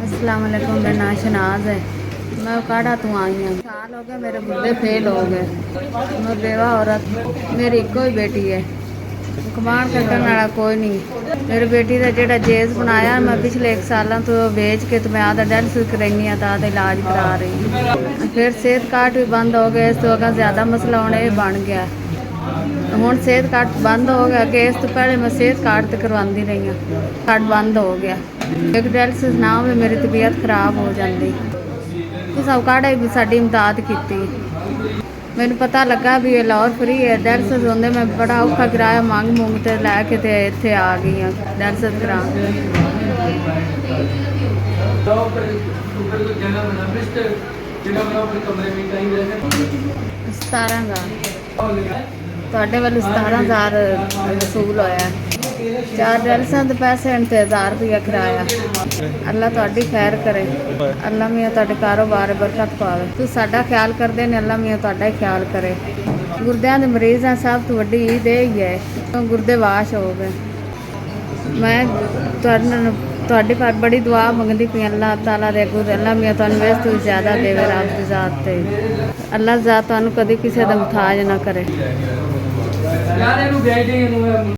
अस्सलाम वालेकुम, मेरा नाम शनाज है। मैं काढ़ा तो आई हूँ। साल हो गए मेरे गुर्दे फेल हो गए। मैं बेवा औरत, मेरी एक ही बेटी है। कमान कटन वाला कोई नहीं। मेरी बेटी का जेड़ा जेज बनाया मैं पिछले 1 साल तो बेच के तो मैं आधा डायलिसिस करानी है, आधा इलाज करा रही हूँ। फिर सेहत कार्ड भी बंद हो गए। इस तो अगर ज़्यादा मसला होने ये बन गया। हुण सेहत कार्ड बंद हो गया कि इस तो पहले मैं सेहत कार्ड तो करवाती रही हूँ, कार्ड बंद हो गया। एक डायलिसिस ना हो मेरी तबीयत खराब हो जाती। तो सब काढ़े भी साड़ी इमदाद की। मैंने पता लगा भी ये लाहौर फ्री है डायलिसिस होंगे। मैं बड़ा औखा किराया मंग मुंग ते लैके ते इत्थे आ गई हाँ डायलिसिस करा। 17,000 ਤੁਹਾਡੇ ਵੱਲ 17,000 वसूल होया। 4 डायलिसिस के पैसे ते 1000 रुपया किराया। अल्लाह ਤੁਹਾਡੀ खैर करे। अल्लाह मियाँ ਤੁਹਾਡੇ कारोबार बरकत पावे। तू साडा ख्याल करदे ने, अल्लाह मियाँ ਤੁਹਾਡਾ ही ख्याल करे। गुर्दियां दे मरीज़ हैं, सब तो वड्डी ईद ही है। गुर्दे वाश हो गए। मैं ਤੁਹਾਡੀ पर बड़ी दुआ मंगदी पई अल्लाह ताला दे अगों। अल्लाह मियाँ तुहानू वेस तो ज़्यादा देवे रब दी ज़ात ते। अल्लाह ज़ात तुहानू कदी किसी दा मुहताज ना करे।